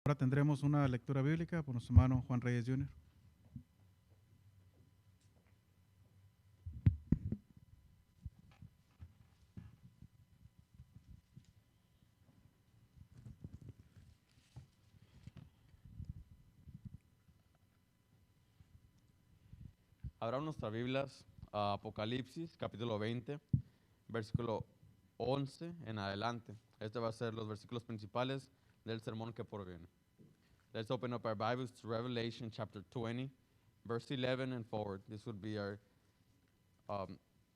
Ahora tendremos una lectura bíblica por nuestro hermano Juan Reyes Jr. Abran nuestras Biblias a Apocalipsis, capítulo 20, versículo 11 en adelante. Este va a ser los versículos principales del sermón que proviene. Let's open up our Bibles to Revelation chapter 20, verse 11 and forward. This would be our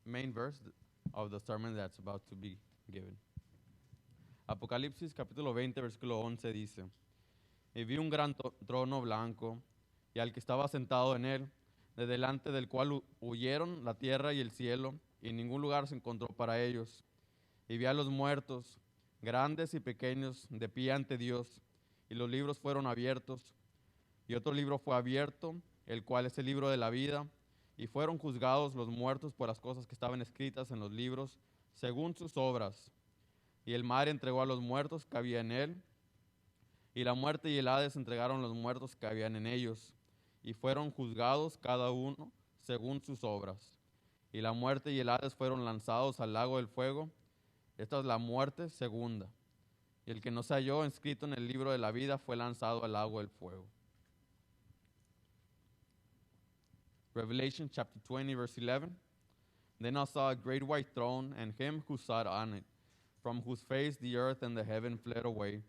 main verse of the sermon that's about to be given. Apocalipsis, capítulo 20, versículo 11 dice: Y vi un gran trono blanco, y al que estaba sentado en él, de delante del cual huyeron la tierra y el cielo, y ningún lugar se encontró para ellos. Y vi a los muertos, grandes y pequeños, de pie ante Dios, y los libros fueron abiertos. Y otro libro fue abierto, el cual es el libro de la vida, y fueron juzgados los muertos por las cosas que estaban escritas en los libros, según sus obras. Y el mar entregó a los muertos que había en él, y la muerte y el Hades entregaron los muertos que habían en ellos, y fueron juzgados cada uno según sus obras. Y la muerte y el Hades fueron lanzados al lago del fuego. Esta es la muerte segunda. Y el que no se halló inscrito en el libro de la vida fue lanzado al lago del fuego. Revelation chapter 20, verse 11. Then I saw a great white throne, and him who sat on it, from whose face the earth and the heaven fled away,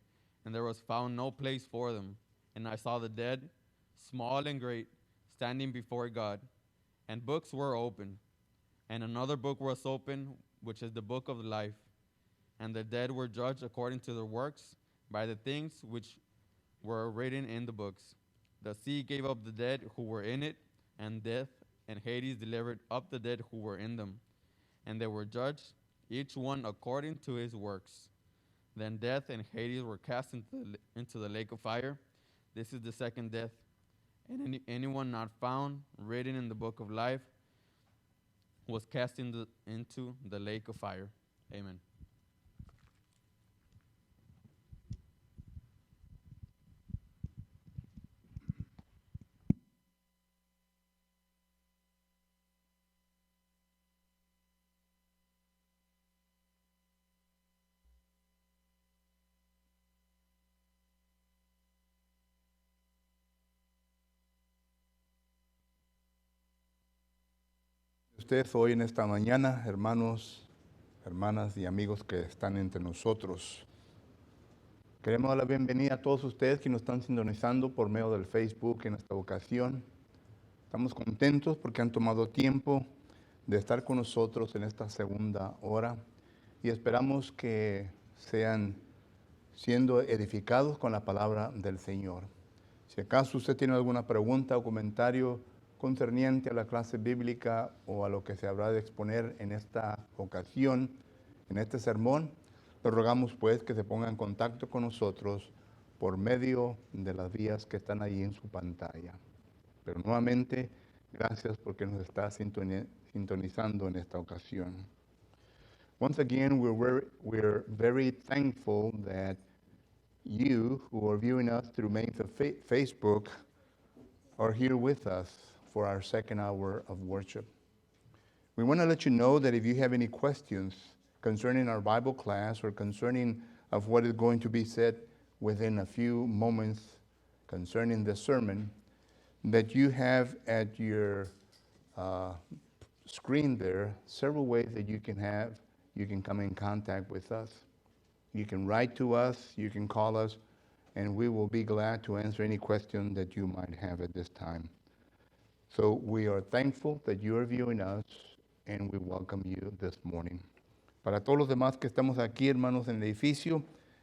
and there was found no place for them. And I saw the dead, small and great, standing before God, and books were opened. And another book was opened, which is the book of life. And the dead were judged according to their works by the things which were written in the books. The sea gave up the dead who were in it, and death and Hades delivered up the dead who were in them. And they were judged, each one according to his works. Then death and Hades were cast into the lake of fire. This is the second death. And anyone not found written in the book of life was cast into the lake of fire. Amen. Ustedes hoy en esta mañana, hermanos, hermanas y amigos que están entre nosotros. Queremos dar la bienvenida a todos ustedes que nos están sintonizando por medio del Facebook en esta ocasión. Estamos contentos porque han tomado tiempo de estar con nosotros en esta segunda hora y esperamos que sean siendo edificados con la palabra del Señor. Si acaso usted tiene alguna pregunta o comentario concerniente a la clase bíblica o a lo que se habrá de exponer en esta ocasión, en este sermón, le rogamos pues que se ponga en contacto con nosotros por medio de las vías que están ahí en su pantalla. Pero nuevamente, gracias porque nos está sintonizando en esta ocasión. Once again, we're very thankful that you who are viewing us through means of Facebook are here with us for our second hour of worship. We want to let you know that if you have any questions concerning our Bible class or concerning of what is going to be said within a few moments concerning the sermon, that you have at your screen there several ways that you can come in contact with us. You can write to us, you can call us, and we will be glad to answer any question that you might have at this time. So we are thankful that you are viewing us, and we welcome you this morning. Para todos los demás que estamos aquí, hermanos, en el edificio,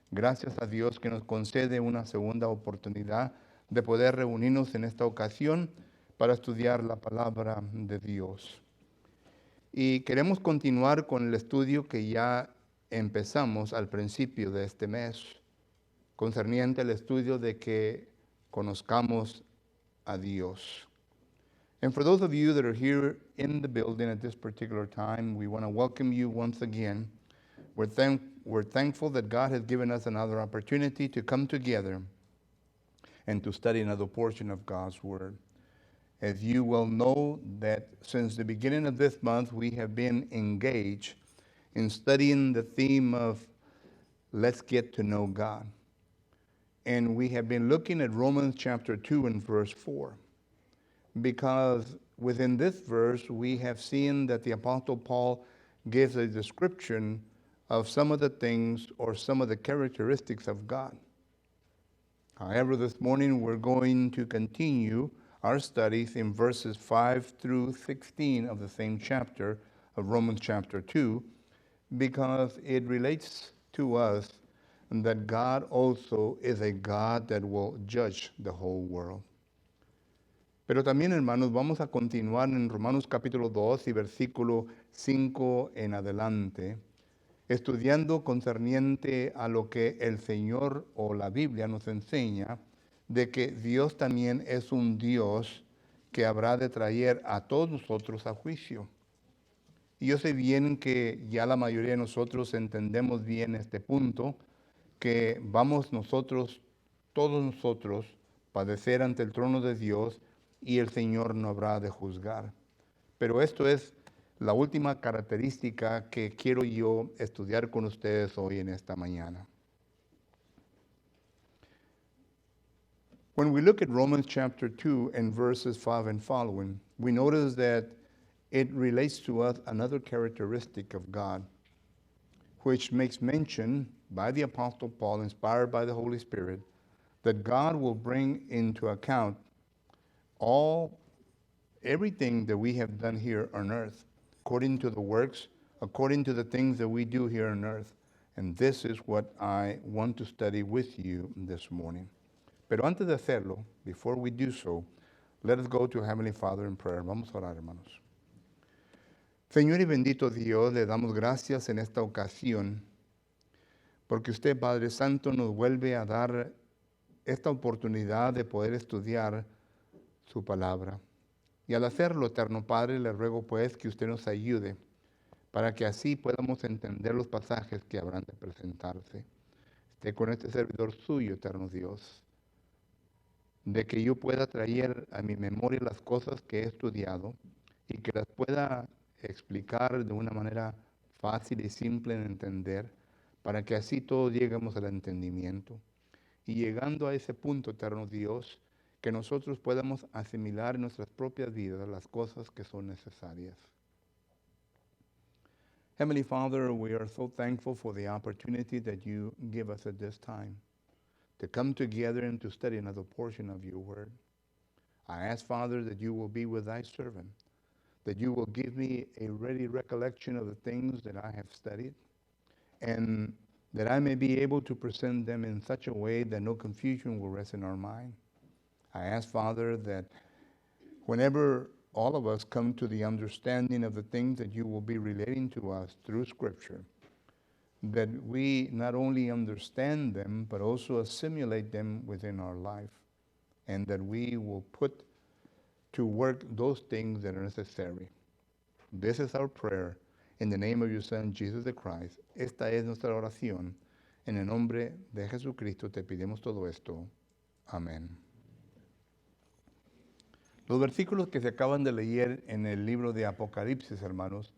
gracias a Dios que nos concede una segunda oportunidad de poder reunirnos en esta ocasión para estudiar la palabra de Dios. Y queremos continuar con el estudio que ya empezamos al principio de este mes, concerniente al estudio de que conozcamos a Dios. And for those of you that are here in the building at this particular time, we want to welcome you once again. We're thankful that God has given us another opportunity to come together and to study another portion of God's Word. As you well know, that since the beginning of this month, we have been engaged in studying the theme of Let's Get to Know God. And we have been looking at Romans chapter 2 and verse 4, because within this verse, we have seen that the Apostle Paul gives a description of some of the things or some of the characteristics of God. However, this morning we're going to continue our studies in verses 5 through 16 of the same chapter of Romans chapter 2, because it relates to us that God also is a God that will judge the whole world. Pero también, hermanos, vamos a continuar en Romanos capítulo 2 y versículo 5 en adelante, estudiando concerniente a lo que el Señor o la Biblia nos enseña, de que Dios también es un Dios que habrá de traer a todos nosotros a juicio. Y yo sé bien que ya la mayoría de nosotros entendemos bien este punto, que vamos nosotros, todos nosotros, padecer ante el trono de Dios y el Señor no habrá de juzgar. Pero esto es la última característica que quiero yo estudiar con ustedes hoy en esta mañana. When we look at Romans chapter 2 and verses 5 and following, we notice that it relates to us another characteristic of God, which makes mention by the Apostle Paul, inspired by the Holy Spirit, that God will bring into account everything that we have done here on earth, according to the works, according to the things that we do here on earth. And this is what I want to study with you this morning. Pero antes de hacerlo, before we do so, let us go to Heavenly Father in prayer. Vamos a orar, hermanos. Señor y bendito Dios, le damos gracias en esta ocasión, porque usted, Padre Santo, nos vuelve a dar esta oportunidad de poder estudiar su palabra. Y al hacerlo, eterno Padre, le ruego pues que usted nos ayude para que así podamos entender los pasajes que habrán de presentarse. Esté con este servidor suyo, eterno Dios, de que yo pueda traer a mi memoria las cosas que he estudiado y que las pueda explicar de una manera fácil y simple en entender, para que así todos lleguemos al entendimiento. Y llegando a ese punto, eterno Dios, que nosotros podamos asimilar en nuestras propias vidas las cosas que son necesarias. Heavenly Father, we are so thankful for the opportunity that you give us at this time to come together and to study another portion of your word. I ask, Father, that you will be with thy servant, that you will give me a ready recollection of the things that I have studied, and that I may be able to present them in such a way that no confusion will rest in our mind. I ask, Father, that whenever all of us come to the understanding of the things that you will be relating to us through Scripture, that we not only understand them, but also assimilate them within our life, and that we will put to work those things that are necessary. This is our prayer in the name of your Son, Jesus the Christ. Esta es nuestra oración. En el nombre de Jesucristo te pedimos todo esto. Amén. Los versículos que se acaban de leer en el libro de Apocalipsis, hermanos,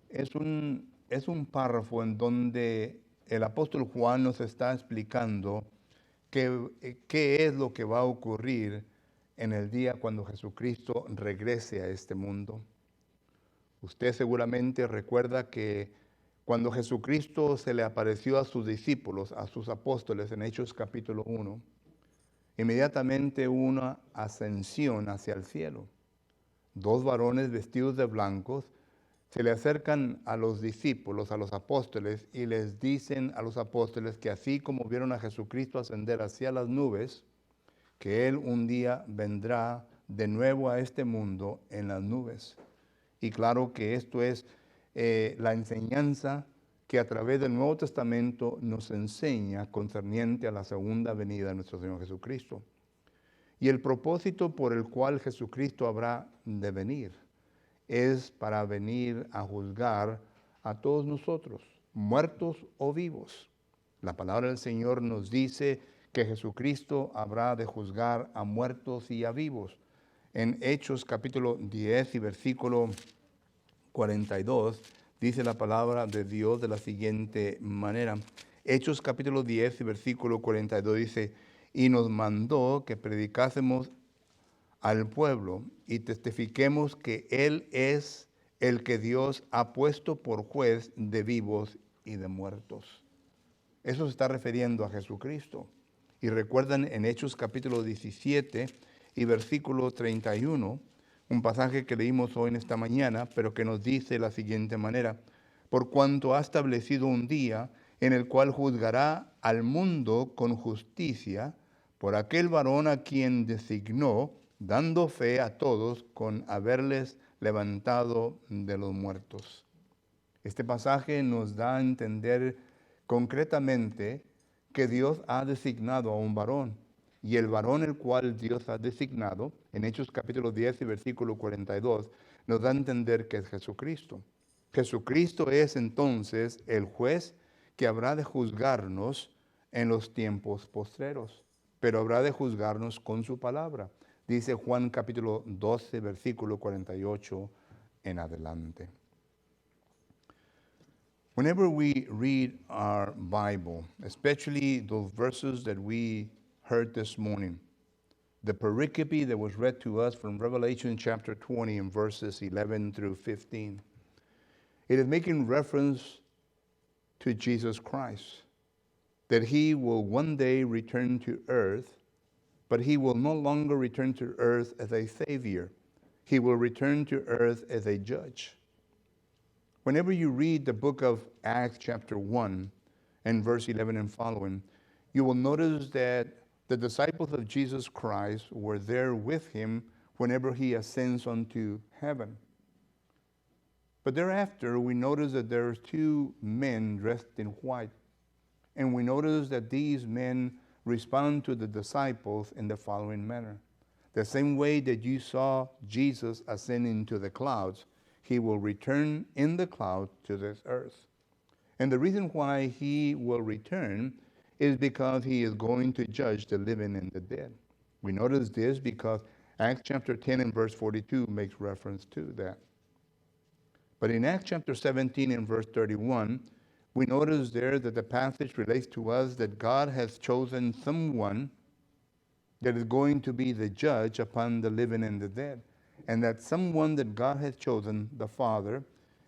es un párrafo en donde el apóstol Juan nos está explicando qué es lo que va a ocurrir en el día cuando Jesucristo regrese a este mundo. Usted seguramente recuerda que cuando Jesucristo se le apareció a sus discípulos, a sus apóstoles en Hechos capítulo 1, inmediatamente hubo una ascensión hacia el cielo. Dos varones vestidos de blancos se le acercan a los discípulos, a los apóstoles, y les dicen a los apóstoles que así como vieron a Jesucristo ascender hacia las nubes, que Él un día vendrá de nuevo a este mundo en las nubes. Y claro que esto es la enseñanza que a través del Nuevo Testamento nos enseña concerniente a la segunda venida de nuestro Señor Jesucristo. Y el propósito por el cual Jesucristo habrá de venir es para venir a juzgar a todos nosotros, muertos o vivos. La palabra del Señor nos dice que Jesucristo habrá de juzgar a muertos y a vivos. En Hechos capítulo 10 y versículo 42 dice la palabra de Dios de la siguiente manera. Hechos capítulo 10 y versículo 42 dice, y nos mandó que predicásemos al pueblo y testifiquemos que Él es el que Dios ha puesto por juez de vivos y de muertos. Eso se está refiriendo a Jesucristo. Y recuerdan en Hechos capítulo 17 y versículo 31, un pasaje que leímos hoy en esta mañana, pero que nos dice de la siguiente manera, por cuanto ha establecido un día en el cual juzgará al mundo con justicia por aquel varón a quien designó, dando fe a todos con haberles levantado de los muertos. Este pasaje nos da a entender concretamente que Dios ha designado a un varón. Y el varón el cual Dios ha designado, en Hechos capítulo 10 y versículo 42, nos da a entender que es Jesucristo. Jesucristo es entonces el juez que habrá de juzgarnos en los tiempos postreros, pero habrá de juzgarnos con su palabra. Dice Juan capítulo 12, versículo 48 en adelante. Whenever we read our Bible, especially those verses that we heard this morning, the pericope that was read to us from Revelation chapter 20 and verses 11 through 15, it is making reference to Jesus Christ, that he will one day return to earth, but he will no longer return to earth as a savior. He will return to earth as a judge. Whenever you read the book of Acts chapter 1 and verse 11 and following, you will notice that the disciples of Jesus Christ were there with him whenever he ascends unto heaven. But thereafter, we notice that there are two men dressed in white. And we notice that these men respond to the disciples in the following manner. The same way that you saw Jesus ascend into the clouds, he will return in the cloud to this earth. And the reason why he will return is because he is going to judge the living and the dead. We notice this because Acts chapter 10 and verse 42 makes reference to that. But in Acts chapter 17 and verse 31, we notice there that the passage relates to us that God has chosen someone that is going to be the judge upon the living and the dead. And that someone that God has chosen, the Father,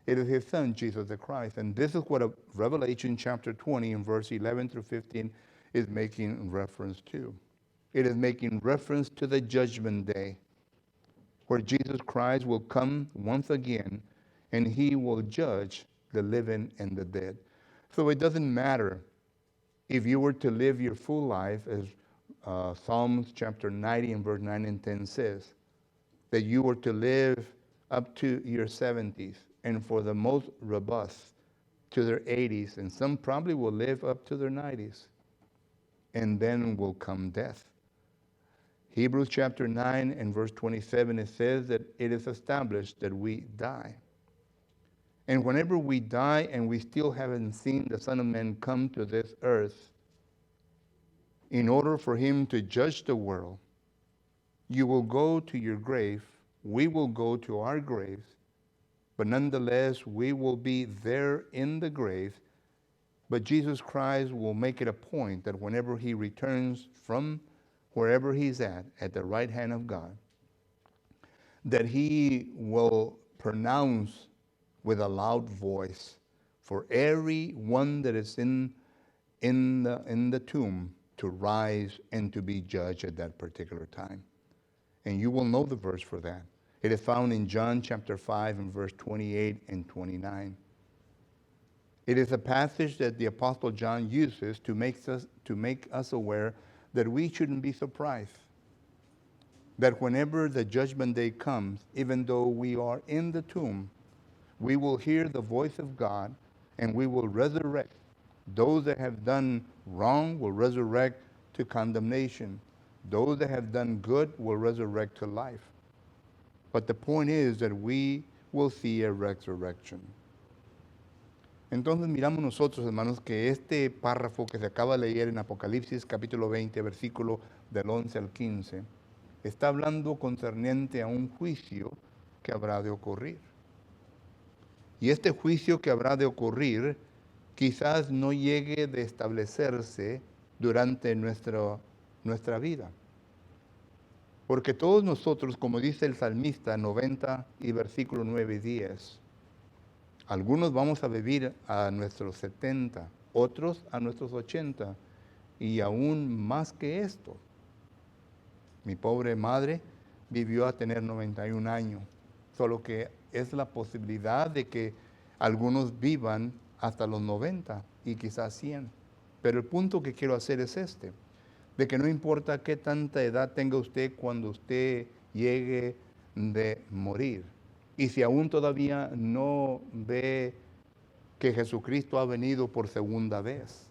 it is his Son, Jesus the Christ. And this is what Revelation chapter 20 and verse 11 through 15 is making reference to. It is making reference to the judgment day, where Jesus Christ will come once again and he will judge the living and the dead. So it doesn't matter if you were to live your full life, as Psalms chapter 90 and verse 9 and 10 says, that you were to live up to your 70s, and for the most robust to their 80s, and some probably will live up to their 90s, and then will come death. Hebrews chapter 9 and verse 27, it says that it is established that we die. And whenever we die and we still haven't seen the Son of Man come to this earth, in order for him to judge the world, you will go to your grave, we will go to our graves, but nonetheless we will be there in the grave. But Jesus Christ will make it a point that whenever he returns from wherever he's at the right hand of God, that he will pronounce with a loud voice for every one that is in the tomb to rise and to be judged at that particular time. And you will know the verse for that. It is found in John chapter 5 and verse 28 and 29. It is a passage that the Apostle John uses to make us aware that we shouldn't be surprised that whenever the judgment day comes, even though we are in the tomb, we will hear the voice of God and we will resurrect. Those that have done wrong will resurrect to condemnation. Those that have done good will resurrect to life. But the point is that we will see a resurrection. Entonces miramos nosotros, hermanos, que este párrafo que se acaba de leer en Apocalipsis capítulo 20, versículo del 11 al 15, está hablando concerniente a un juicio que habrá de ocurrir. Y este juicio que habrá de ocurrir quizás no llegue de establecerse durante nuestra vida. Porque todos nosotros, como dice el salmista 90 y versículo 9 y 10, algunos vamos a vivir a nuestros 70, otros a nuestros 80 y aún más que esto. Mi pobre madre vivió a tener 91 años, solo que es la posibilidad de que algunos vivan hasta los 90 y quizás 100. Pero el punto que quiero hacer es este, de que no importa qué tanta edad tenga usted cuando usted llegue de morir. Y si aún todavía no ve que Jesucristo ha venido por segunda vez,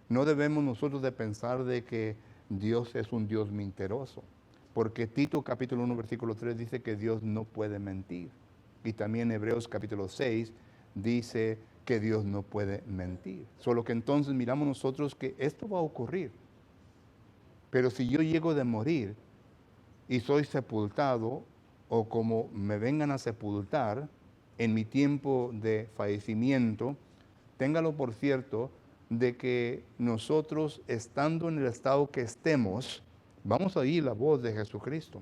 no debemos nosotros de pensar de que Dios es un Dios mentiroso. Porque Tito capítulo 1 versículo 3 dice que Dios no puede mentir. Y también Hebreos capítulo 6 dice que Dios no puede mentir. Solo que entonces miramos nosotros que esto va a ocurrir. Pero si yo llego de morir y soy sepultado, o como me vengan a sepultar en mi tiempo de fallecimiento, téngalo por cierto de que nosotros, estando en el estado que estemos, vamos a oír la voz de Jesucristo.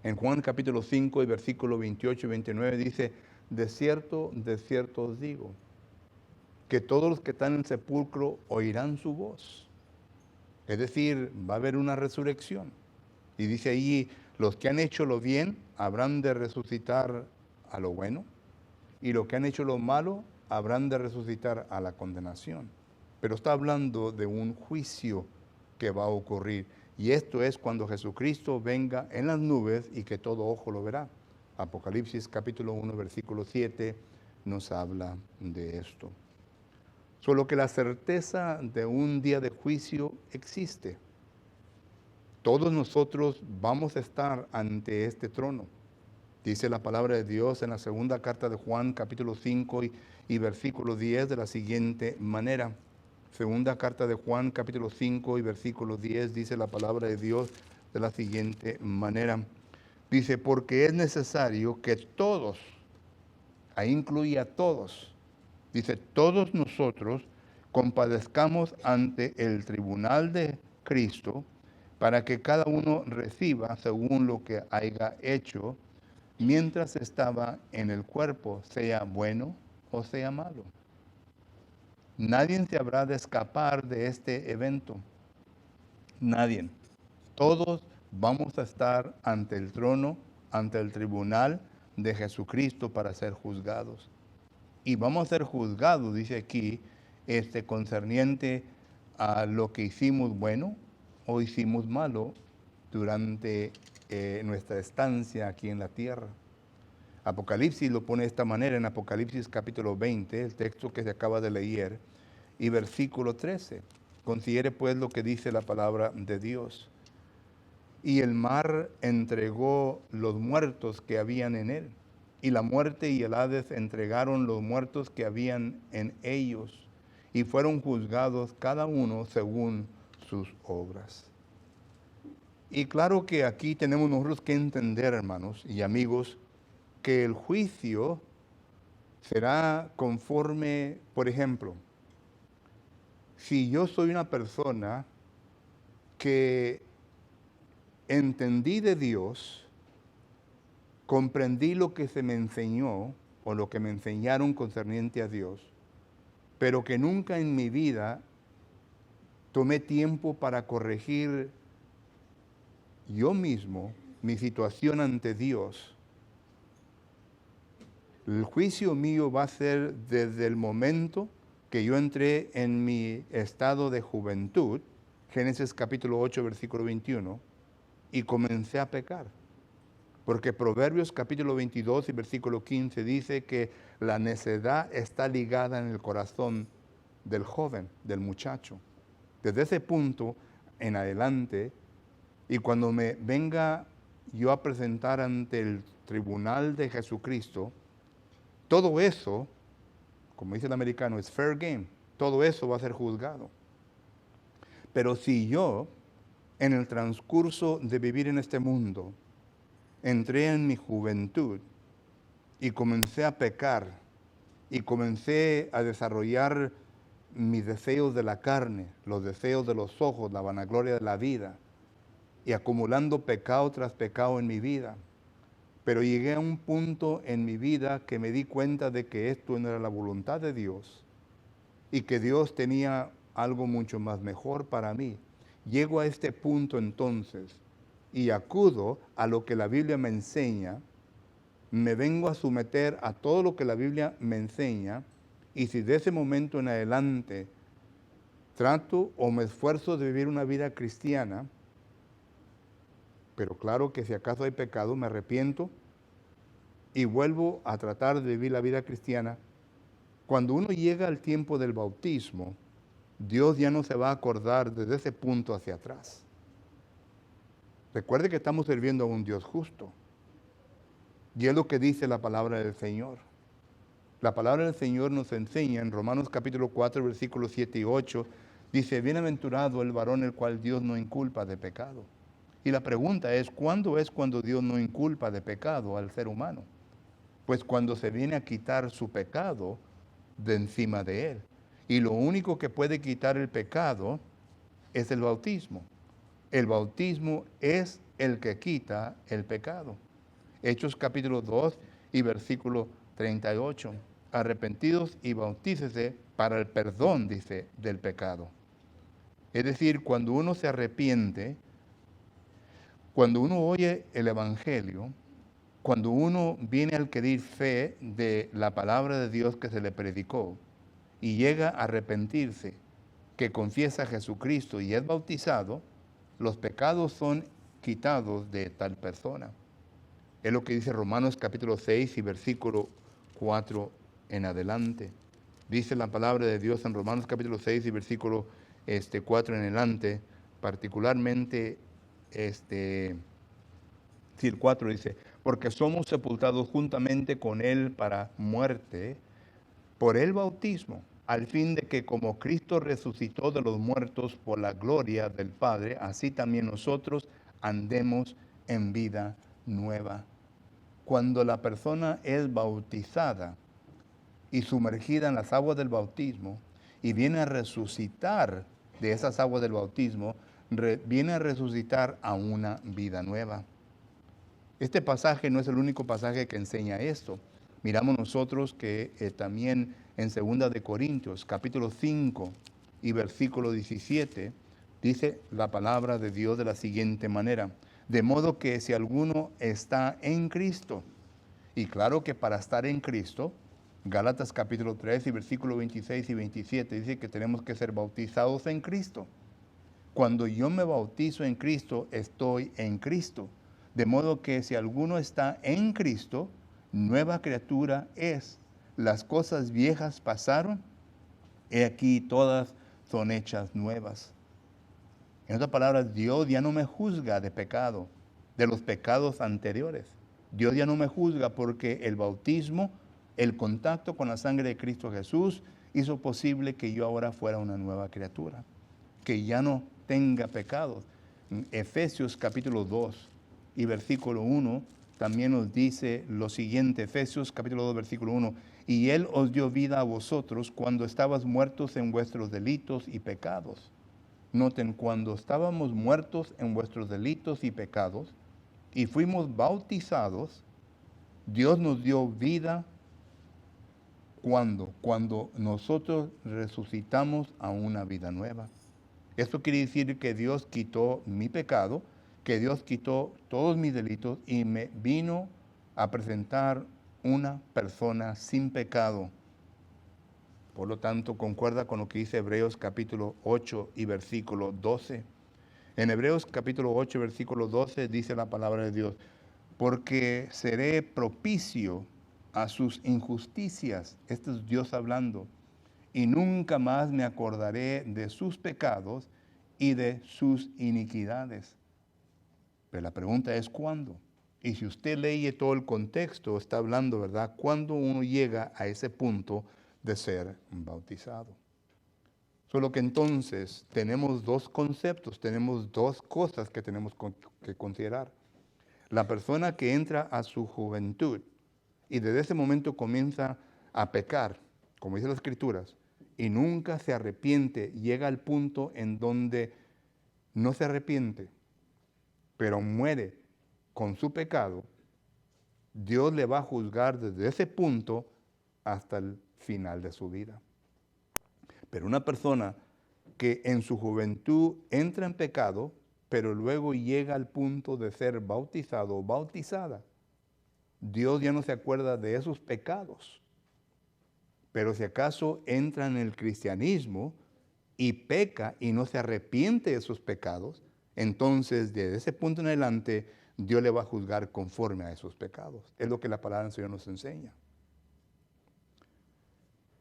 En Juan capítulo 5 y versículo 28 y 29 dice, de cierto os digo, que todos los que están en el sepulcro oirán su voz. Es decir, va a haber una resurrección. Y dice ahí, los que han hecho lo bien habrán de resucitar a lo bueno, y los que han hecho lo malo habrán de resucitar a la condenación. Pero está hablando de un juicio que va a ocurrir. Y esto es cuando Jesucristo venga en las nubes y que todo ojo lo verá. Apocalipsis capítulo 1, versículo 7 nos habla de esto. Solo que la certeza de un día de juicio existe. Todos nosotros vamos a estar ante este trono. Dice la palabra de Dios en la segunda carta de Juan, capítulo 5 y versículo 10 de la siguiente manera. Segunda carta de Juan, capítulo 5 y versículo 10, dice la palabra de Dios de la siguiente manera. Dice, porque es necesario que todos, ahí incluye a todos, dice, todos nosotros compadezcamos ante el tribunal de Cristo, para que cada uno reciba según lo que haya hecho mientras estaba en el cuerpo, sea bueno o sea malo. Nadie se habrá de escapar de este evento. Nadie. Todos vamos a estar ante el trono, ante el tribunal de Jesucristo para ser juzgados. Y vamos a ser juzgados, dice aquí, concerniente a lo que hicimos bueno o hicimos malo durante nuestra estancia aquí en la tierra. Apocalipsis lo pone de esta manera en Apocalipsis capítulo 20, el texto que se acaba de leer, y versículo 13. Considere pues lo que dice la palabra de Dios. Y el mar entregó los muertos que habían en él, y la muerte y el Hades entregaron los muertos que habían en ellos, y fueron juzgados cada uno según sus obras. Y claro que aquí tenemos nosotros que entender, hermanos y amigos, que el juicio será conforme, por ejemplo, si yo soy una persona que entendí de Dios, comprendí lo que se me enseñó o lo que me enseñaron concerniente a Dios, pero que nunca en mi vida tomé tiempo para corregir yo mismo mi situación ante Dios. El juicio mío va a ser desde el momento que yo entré en mi estado de juventud, Génesis capítulo 8, versículo 21, y comencé a pecar. Porque Proverbios capítulo 22 y versículo 15 dice que la necedad está ligada en el corazón del joven, del muchacho. Desde ese punto en adelante, y cuando me venga yo a presentar ante el tribunal de Jesucristo, todo eso como dice el americano, es fair game. Todo eso va a ser juzgado. Pero si yo, en el transcurso de vivir en este mundo, entré en mi juventud y comencé a pecar y comencé a desarrollar mis deseos de la carne, los deseos de los ojos, la vanagloria de la vida, y acumulando pecado tras pecado en mi vida. Pero llegué a un punto en mi vida que me di cuenta de que esto no era la voluntad de Dios y que Dios tenía algo mucho más mejor para mí. Llego a este punto entonces y acudo a lo que la Biblia me enseña, me vengo a someter a todo lo que la Biblia me enseña, y si de ese momento en adelante trato o me esfuerzo de vivir una vida cristiana, pero claro que si acaso hay pecado, me arrepiento y vuelvo a tratar de vivir la vida cristiana. Cuando uno llega al tiempo del bautismo, Dios ya no se va a acordar desde ese punto hacia atrás. Recuerde que estamos sirviendo a un Dios justo. Y es lo que dice la palabra del Señor. La palabra del Señor nos enseña en Romanos capítulo 4, versículos 7 y 8, dice, bienaventurado el varón el cual Dios no inculpa de pecado. Y la pregunta es, ¿cuándo es cuando Dios no inculpa de pecado al ser humano? Pues cuando se viene a quitar su pecado de encima de él. Y lo único que puede quitar el pecado es el bautismo. El bautismo es el que quita el pecado. Hechos capítulo 2 y versículo 38. Arrepentidos y bautícese para el perdón, dice, del pecado. Es decir, cuando uno se arrepiente, cuando uno oye el Evangelio, cuando uno viene a adquirir fe de la palabra de Dios que se le predicó y llega a arrepentirse, que confiesa a Jesucristo y es bautizado, los pecados son quitados de tal persona. Es lo que dice Romanos capítulo 6 y versículo 4 en adelante. Dice la palabra de Dios en Romanos capítulo 6 y versículo 4 en adelante, particularmente si el 4 dice, porque somos sepultados juntamente con Él para muerte, por el bautismo, al fin de que como Cristo resucitó de los muertos por la gloria del Padre, así también nosotros andemos en vida nueva. Cuando la persona es bautizada y sumergida en las aguas del bautismo y viene a resucitar de esas aguas del bautismo, viene a resucitar a una vida nueva. Este pasaje no es el único pasaje que enseña esto. Miramos nosotros que también en 2 de Corintios, capítulo 5 y versículo 17, dice la palabra de Dios de la siguiente manera. De modo que si alguno está en Cristo, y claro que para estar en Cristo, Gálatas capítulo 3 y versículo 26 y 27 dice que tenemos que ser bautizados en Cristo. Cuando yo me bautizo en Cristo, estoy en Cristo. De modo que si alguno está en Cristo, nueva criatura es. Las cosas viejas pasaron, he aquí todas son hechas nuevas. En otras palabras, Dios ya no me juzga de pecado, de los pecados anteriores. Dios ya no me juzga porque el bautismo, el contacto con la sangre de Cristo Jesús, hizo posible que yo ahora fuera una nueva criatura, que ya no tenga pecados. En Efesios capítulo 2 y versículo 1 también nos dice lo siguiente, Efesios capítulo 2 versículo 1, y Él os dio vida a vosotros cuando estabas muertos en vuestros delitos y pecados. Noten, cuando estábamos muertos en vuestros delitos y pecados y fuimos bautizados, Dios nos dio vida. Cuando nosotros resucitamos a una vida nueva. Esto quiere decir que Dios quitó mi pecado, que Dios quitó todos mis delitos y me vino a presentar una persona sin pecado. Por lo tanto, concuerda con lo que dice Hebreos capítulo 8 y versículo 12. En Hebreos capítulo 8, versículo 12 dice la palabra de Dios, porque seré propicio a sus injusticias, esto es Dios hablando, y nunca más me acordaré de sus pecados y de sus iniquidades. Pero la pregunta es ¿cuándo? Y si usted lee todo el contexto, está hablando, ¿verdad? ¿Cuándo uno llega a ese punto de ser bautizado. Solo que entonces tenemos dos conceptos, tenemos dos cosas que tenemos que considerar. La persona que entra a su juventud y desde ese momento comienza a pecar, como dice las Escrituras, y nunca se arrepiente, llega al punto en donde no se arrepiente, pero muere con su pecado, Dios le va a juzgar desde ese punto hasta el final de su vida. Pero una persona que en su juventud entra en pecado, pero luego llega al punto de ser bautizado o bautizada, Dios ya no se acuerda de esos pecados. Pero si acaso entra en el cristianismo y peca y no se arrepiente de sus pecados, entonces desde ese punto en adelante Dios le va a juzgar conforme a esos pecados. Es lo que la palabra del Señor nos enseña.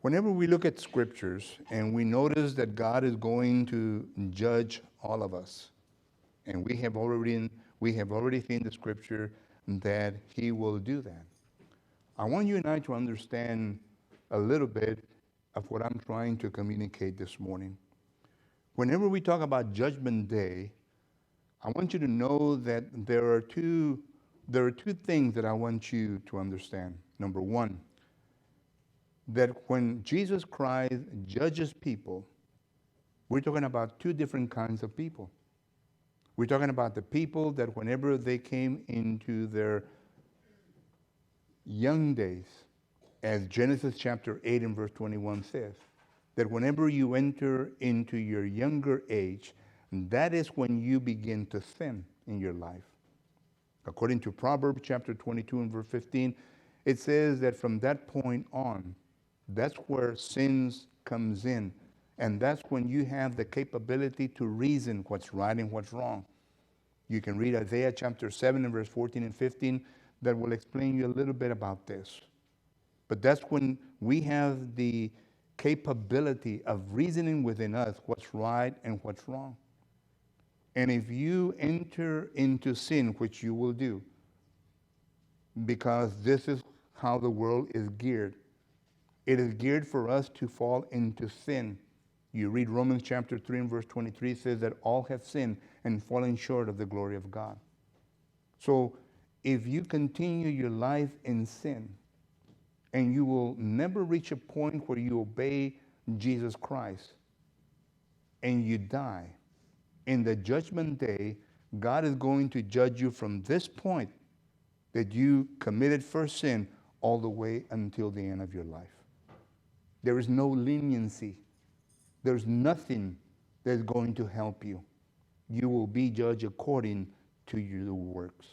Whenever we look at scriptures and we notice that God is going to judge all of us, and we have already seen the scripture that He will do that. I want you and I to understand a little bit of what I'm trying to communicate this morning. Whenever we talk about Judgment Day, I want you to know that there are two things that I want you to understand. Number one, that when Jesus Christ judges people, we're talking about two different kinds of people. We're talking about the people that whenever they came into their young days, as Genesis chapter 8 and verse 21 says, that whenever you enter into your younger age, that is when you begin to sin in your life. According to Proverbs chapter 22 and verse 15, it says that from that point on, that's where sins comes in. And that's when you have the capability to reason what's right and what's wrong. You can read Isaiah chapter 7 and verse 14 and 15 that will explain you a little bit about this. But that's when we have the capability of reasoning within us what's right and what's wrong. And if you enter into sin, which you will do, because this is how the world is geared, it is geared for us to fall into sin. You read Romans chapter 3 and verse 23, it says that all have sinned and fallen short of the glory of God. So if you continue your life in sin, and you will never reach a point where you obey Jesus Christ, and you die, in the judgment day, God is going to judge you from this point that you committed first sin all the way until the end of your life. There is no leniency. There's nothing that's going to help you. You will be judged according to your works.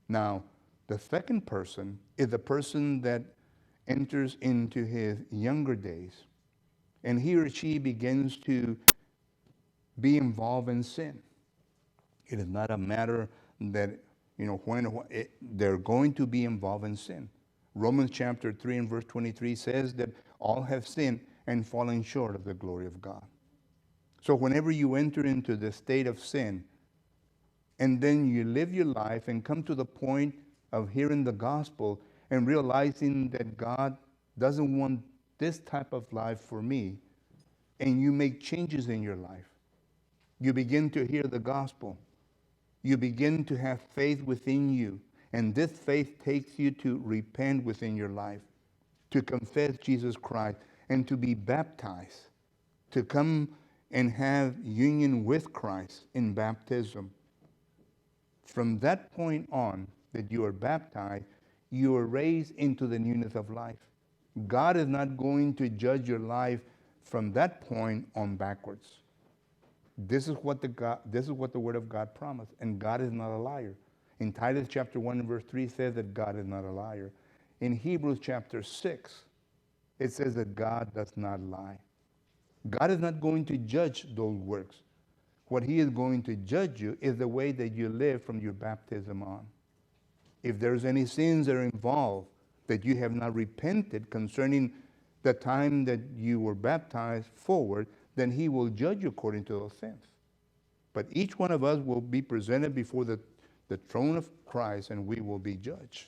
Now, the second person is the person that enters into his younger days, and he or she begins to be involved in sin. It is not a matter that, they're going to be involved in sin. Romans chapter 3 and verse 23 says that all have sinned and fallen short of the glory of God. So whenever you enter into the state of sin, and then you live your life and come to the point of hearing the gospel and realizing that God doesn't want this type of life for me, and you make changes in your life, you begin to hear the gospel. You begin to have faith within you, and this faith takes you to repent within your life, to confess Jesus Christ, and to be baptized, to come and have union with Christ in baptism. From that point on that you are baptized, you are raised into the newness of life. God is not going to judge your life from that point on backwards. This is what the Word of God promised, and God is not a liar. In Titus chapter 1 and verse 3 says that God is not a liar. In Hebrews chapter 6, it says that God does not lie. God is not going to judge those works. What He is going to judge you is the way that you live from your baptism on. If there's any sins that are involved that you have not repented concerning the time that you were baptized forward, then He will judge you according to those sins. But each one of us will be presented before the throne of Christ, and we will be judged.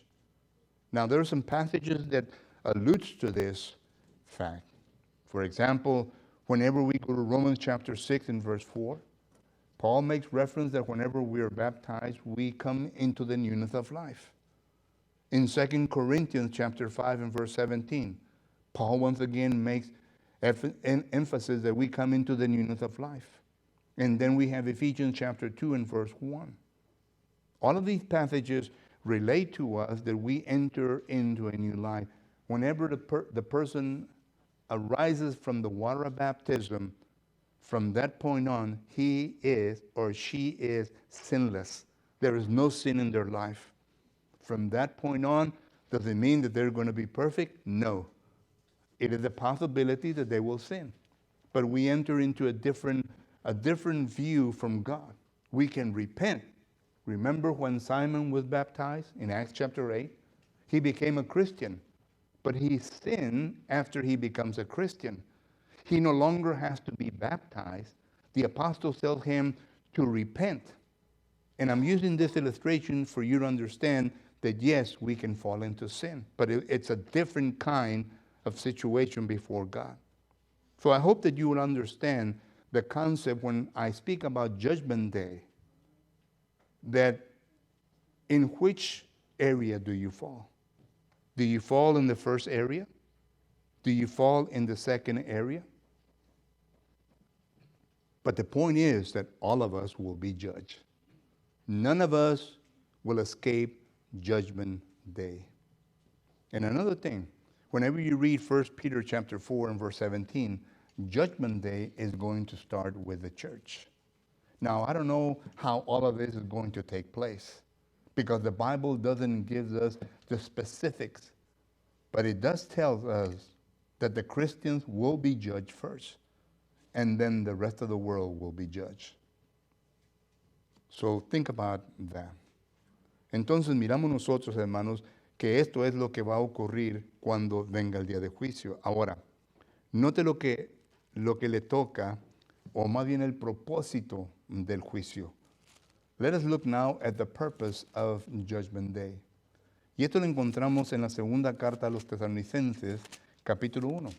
Now, there are some passages that alludes to this fact. For example, whenever we go to Romans chapter 6 and verse 4, Paul makes reference that whenever we are baptized, we come into the newness of life. In 2 Corinthians chapter 5 and verse 17, Paul once again makes emphasis that we come into the newness of life. And then we have Ephesians chapter 2 and verse 1. All of these passages relate to us that we enter into a new life. Whenever the person arises from the water of baptism, from that point on, he is or she is sinless. There is no sin in their life. From that point on, does it mean that they're going to be perfect? No. It is a possibility that they will sin. But we enter into a different view from God. We can repent. Remember when Simon was baptized in Acts chapter 8? He became a Christian, but he sinned after he becomes a Christian. He no longer has to be baptized. The apostles tell him to repent. And I'm using this illustration for you to understand that yes, we can fall into sin, but it's a different kind of situation before God. So I hope that you will understand the concept when I speak about Judgment Day, that in which area do you fall? Do you fall in the first area? Do you fall in the second area? But the point is that all of us will be judged. None of us will escape Judgment Day. And another thing, whenever you read 1 Peter chapter 4 and verse 17, Judgment Day is going to start with the church. Now, I don't know how all of this is going to take place, because the Bible doesn't give us the specifics, but it does tell us that the Christians will be judged first, and then the rest of the world will be judged. So think about that. Entonces miramos nosotros, hermanos, que esto es lo que va a ocurrir cuando venga el día de juicio. Ahora, note lo que le toca, o más bien el propósito del juicio. Let us look now at the purpose of Judgment Day. Y esto lo encontramos en la segunda carta a los Tesalonicenses, capítulo 1.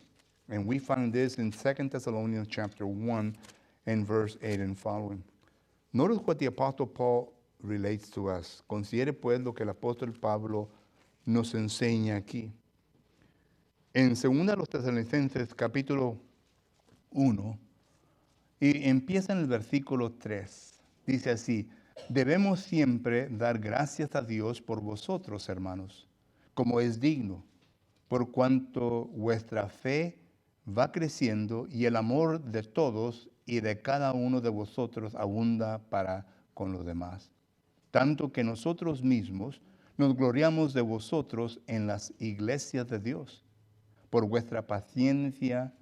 And we find this in 2 Thessalonians chapter 1 and verse 8 and following. Notice what the Apostle Paul relates to us. Considere pues lo que el apóstol Pablo nos enseña aquí. En 2 los Tesalonicenses capítulo 1, y empieza en el versículo 3. Dice así: debemos siempre dar gracias a Dios por vosotros, hermanos, como es digno, por cuanto vuestra fe va creciendo y el amor de todos y de cada uno de vosotros abunda para con los demás. Tanto que nosotros mismos nos gloriamos de vosotros en las iglesias de Dios, por vuestra paciencia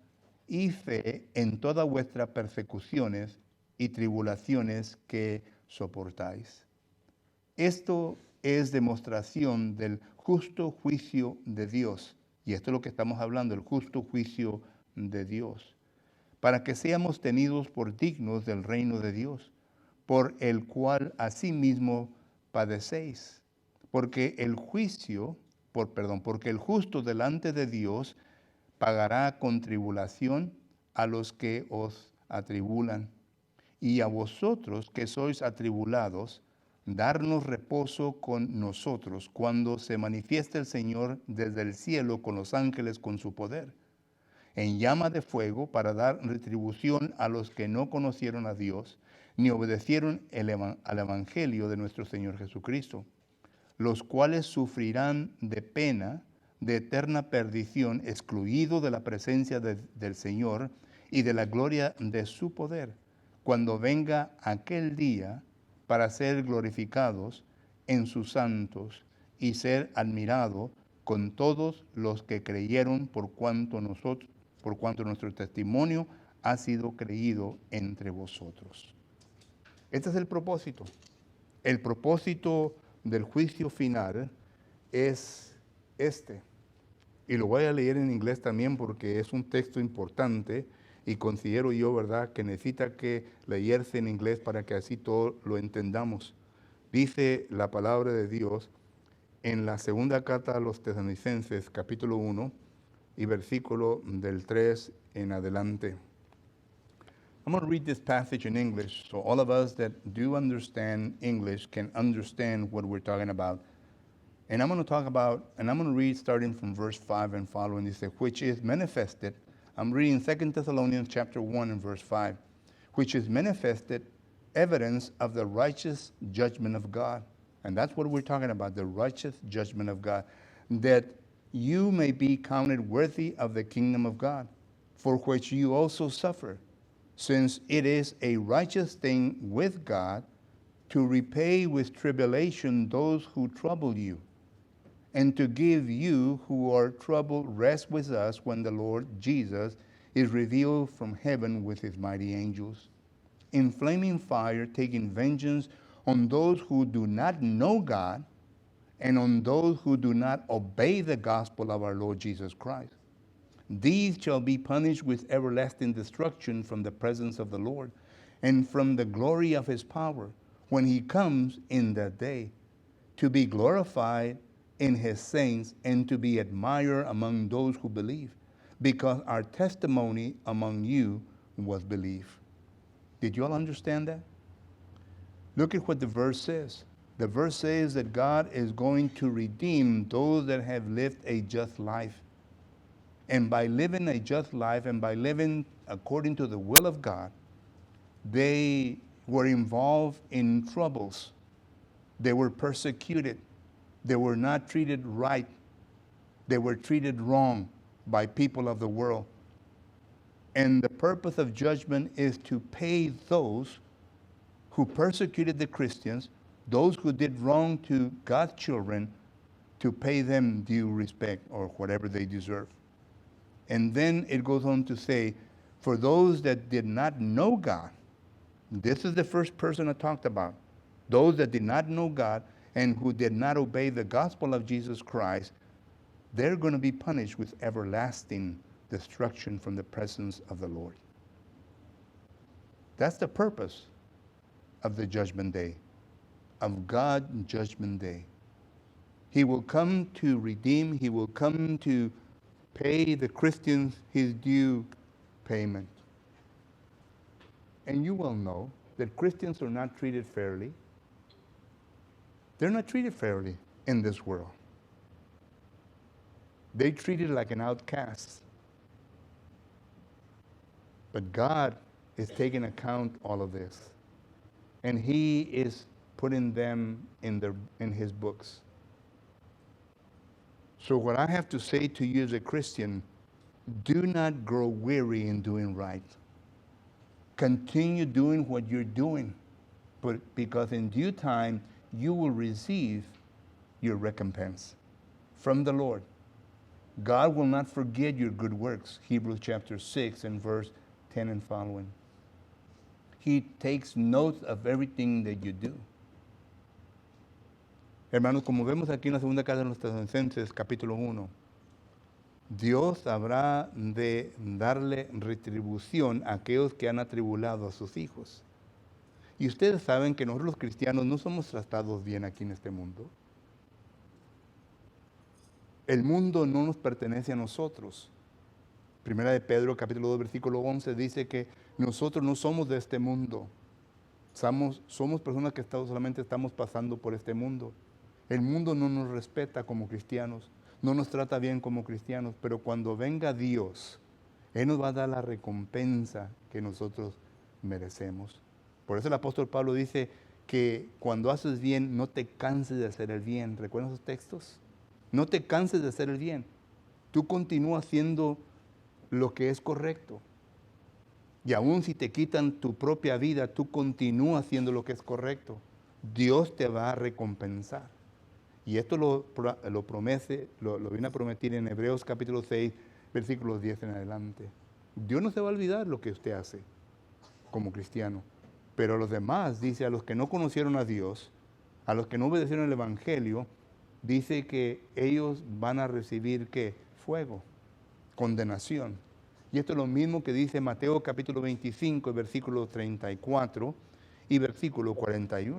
y fe en todas vuestras persecuciones y tribulaciones que soportáis. Esto es demostración del justo juicio de Dios. Y esto es lo que estamos hablando, el justo juicio de Dios. Para que seamos tenidos por dignos del reino de Dios, por el cual asimismo padecéis. Porque el justo delante de Dios pagará con tribulación a los que os atribulan. Y a vosotros que sois atribulados, darnos reposo con nosotros cuando se manifieste el Señor desde el cielo con los ángeles con su poder, en llama de fuego, para dar retribución a los que no conocieron a Dios, ni obedecieron al Evangelio de nuestro Señor Jesucristo, los cuales sufrirán de pena de eterna perdición, excluidos de la presencia del Señor y de la gloria de su poder, cuando venga aquel día para ser glorificados en sus santos y ser admirado con todos los que creyeron, por cuanto nuestro testimonio ha sido creído entre vosotros. Este es el propósito. El propósito del juicio final es este. Y lo voy a leer en inglés también porque es un texto importante y considero yo, ¿verdad?, que necesita que leerse en inglés para que así todo lo entendamos. Dice la palabra de Dios en la segunda carta a los Tesalonicenses, capítulo 1, y versículo del 3 en adelante. I'm going to read this passage in English so all of us that do understand English can understand what we're talking about. And I'm going to read starting from verse 5 and following. It says, which is manifested. I'm reading 2 Thessalonians chapter 1 and verse 5. Which is manifested evidence of the righteous judgment of God. And that's what we're talking about, the righteous judgment of God. That you may be counted worthy of the kingdom of God, for which you also suffer, since it is a righteous thing with God to repay with tribulation those who trouble you, and to give you who are troubled rest with us when the Lord Jesus is revealed from heaven with his mighty angels, in flaming fire, taking vengeance on those who do not know God and on those who do not obey the gospel of our Lord Jesus Christ. These shall be punished with everlasting destruction from the presence of the Lord and from the glory of his power when he comes in that day, to be glorified in his saints and to be admired among those who believe, because our testimony among you was belief. Did you all understand that? Look at what the verse says. The verse says that God is going to redeem those that have lived a just life. And by living a just life and by living according to the will of God, they were involved in troubles. They were persecuted. They were not treated right. They were treated wrong by people of the world. And the purpose of judgment is to pay those who persecuted the Christians, those who did wrong to God's children, to pay them due respect or whatever they deserve. And then it goes on to say, for those that did not know God, this is the first person I talked about, those that did not know God and who did not obey the gospel of Jesus Christ, they're going to be punished with everlasting destruction from the presence of the Lord. That's the purpose of the judgment day, of God's judgment day. He will come to redeem, he will come to pay the Christians his due payment. And you will know that Christians are not treated fairly. They're not treated fairly in this world. They're treated like an outcast. But God is taking account all of this. And he is putting them in his books. So what I have to say to you as a Christian, do not grow weary in doing right. Continue doing what you're doing, but because in due time you will receive your recompense from the Lord. God will not forget your good works, Hebrews chapter 6 and verse 10 and following. He takes note of everything that you do. Hermanos, como vemos aquí en la segunda carta de los Tesalonicenses, capítulo 1, Dios habrá de darle retribución a aquellos que han atribulado a sus hijos. Y ustedes saben que nosotros los cristianos no somos tratados bien aquí en este mundo. El mundo no nos pertenece a nosotros. Primera de Pedro, capítulo 2, versículo 11, dice que nosotros no somos de este mundo. Somos personas que solamente estamos pasando por este mundo. El mundo no nos respeta como cristianos, no nos trata bien como cristianos, pero cuando venga Dios, Él nos va a dar la recompensa que nosotros merecemos. Por eso el apóstol Pablo dice que cuando haces bien, no te canses de hacer el bien. ¿Recuerdan esos textos? No te canses de hacer el bien. Tú continúa haciendo lo que es correcto. Y aun si te quitan tu propia vida, tú continúa haciendo lo que es correcto. Dios te va a recompensar. Y esto lo viene a prometer en Hebreos capítulo 6, versículos 10 en adelante. Dios no se va a olvidar lo que usted hace como cristiano. Pero a los demás, dice, a los que no conocieron a Dios, a los que no obedecieron el Evangelio, dice que ellos van a recibir, ¿qué? Fuego, condenación. Y esto es lo mismo que dice Mateo capítulo 25, versículo 34 y versículo 41.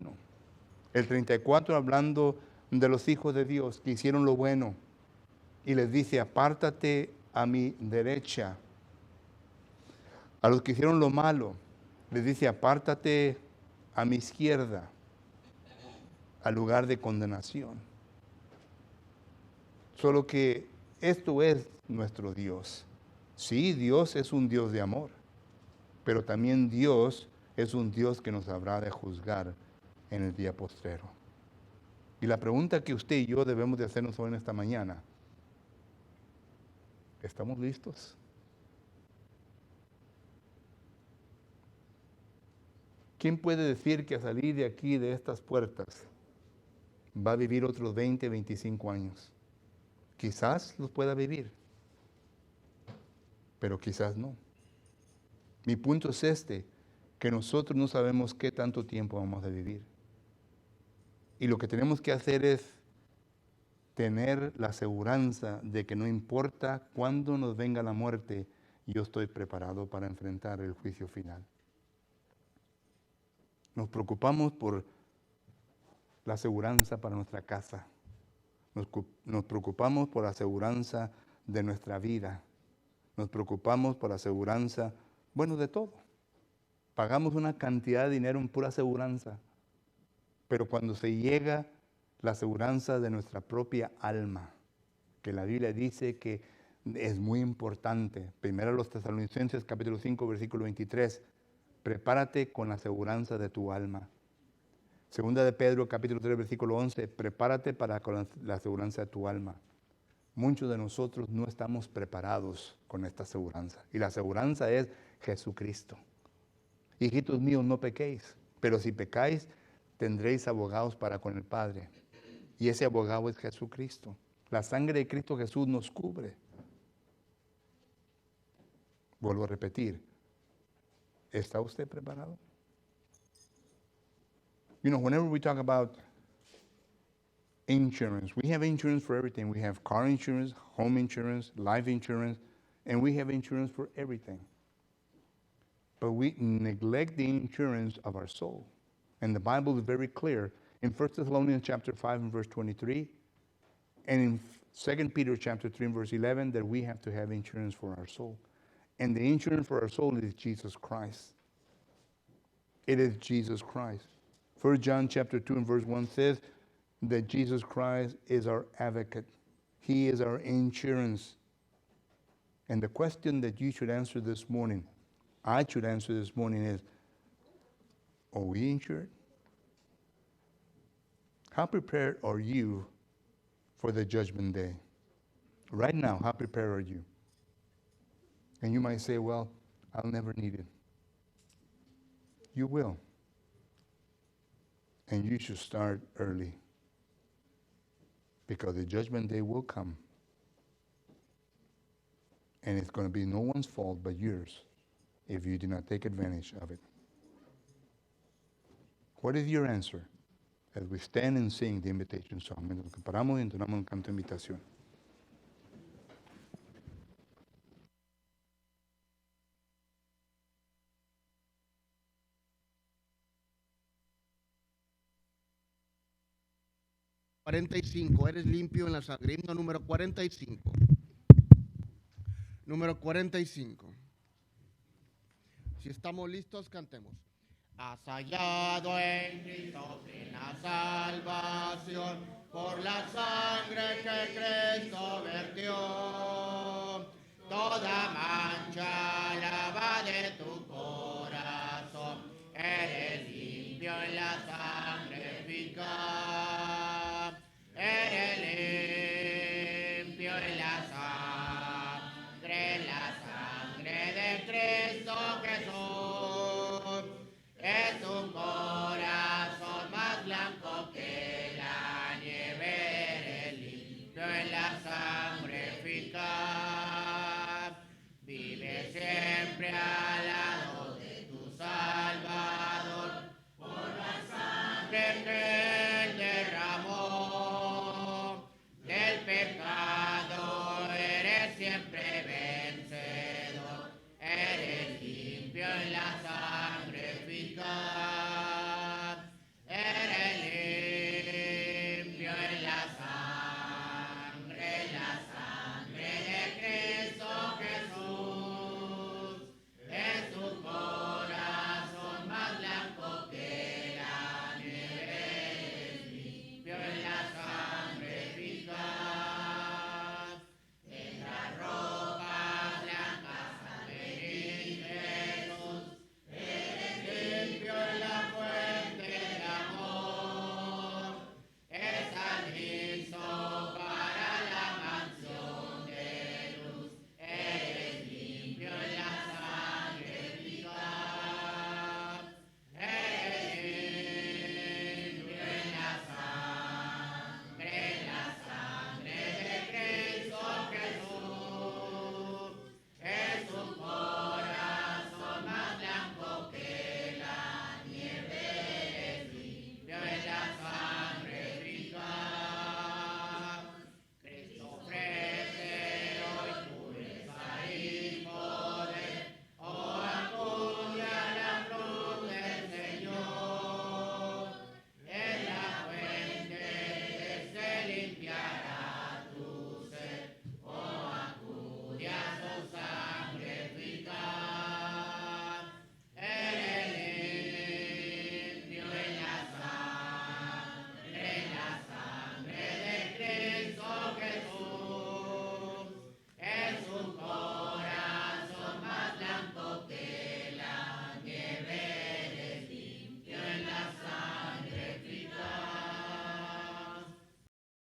El 34 hablando de los hijos de Dios que hicieron lo bueno. Y les dice, apártate a mi derecha. A los que hicieron lo malo, les dice, apártate a mi izquierda, al lugar de condenación. Solo que esto es nuestro Dios. Sí, Dios es un Dios de amor, pero también Dios es un Dios que nos habrá de juzgar en el día postrero. Y la pregunta que usted y yo debemos de hacernos hoy en esta mañana, ¿estamos listos? ¿Quién puede decir que a salir de aquí, de estas puertas, va a vivir otros 20, 25 años? Quizás los pueda vivir, pero quizás no. Mi punto es este, que nosotros no sabemos qué tanto tiempo vamos a vivir. Y lo que tenemos que hacer es tener la aseguranza de que no importa cuándo nos venga la muerte, yo estoy preparado para enfrentar el juicio final. Nos preocupamos por la aseguranza para nuestra casa. Nos preocupamos por la aseguranza de nuestra vida. Nos preocupamos por la aseguranza, bueno, de todo. Pagamos una cantidad de dinero en pura aseguranza. Pero cuando se llega la aseguranza de nuestra propia alma, que la Biblia dice que es muy importante. Primero los Tesalonicenses capítulo 5 versículo 23. Prepárate con la aseguranza de tu alma. Segunda de Pedro capítulo 3 versículo 11. Prepárate para con la aseguranza de tu alma. Muchos de nosotros no estamos preparados con esta aseguranza. Y la aseguranza es Jesucristo. Hijitos míos, no pequéis, pero si pecáis, tendréis abogados para con el Padre. Y ese abogado es Jesucristo. La sangre de Cristo Jesús nos cubre. Vuelvo a repetir. ¿Está usted preparado? You know, whenever we talk about insurance, we have insurance for everything. We have car insurance, home insurance, life insurance, and we have insurance for everything. But we neglect the insurance of our soul. And the Bible is very clear in 1 Thessalonians chapter 5 and verse 23, and in 2 Peter chapter 3 and verse 11, that we have to have insurance for our soul. And the insurance for our soul is Jesus Christ. It is Jesus Christ. 1 John chapter 2 and verse 1 says that Jesus Christ is our advocate. He is our insurance. And the question that you should answer this morning, I should answer this morning is, are we insured? How prepared are you for the judgment day? Right now, how prepared are you? And you might say, well, I'll never need it. You will. And you should start early. Because the judgment day will come. And it's going to be no one's fault but yours if you do not take advantage of it. What is your answer? As we stand and sing the invitation song. Mientras que paramos y entonamos un canto de invitación. Eres limpio en la sangre. Himno número 45. Número 45. Si estamos listos, cantemos. Has hallado en Cristo plena salvación por la sangre que Cristo vertió. Toda mancha lava de tu corazón.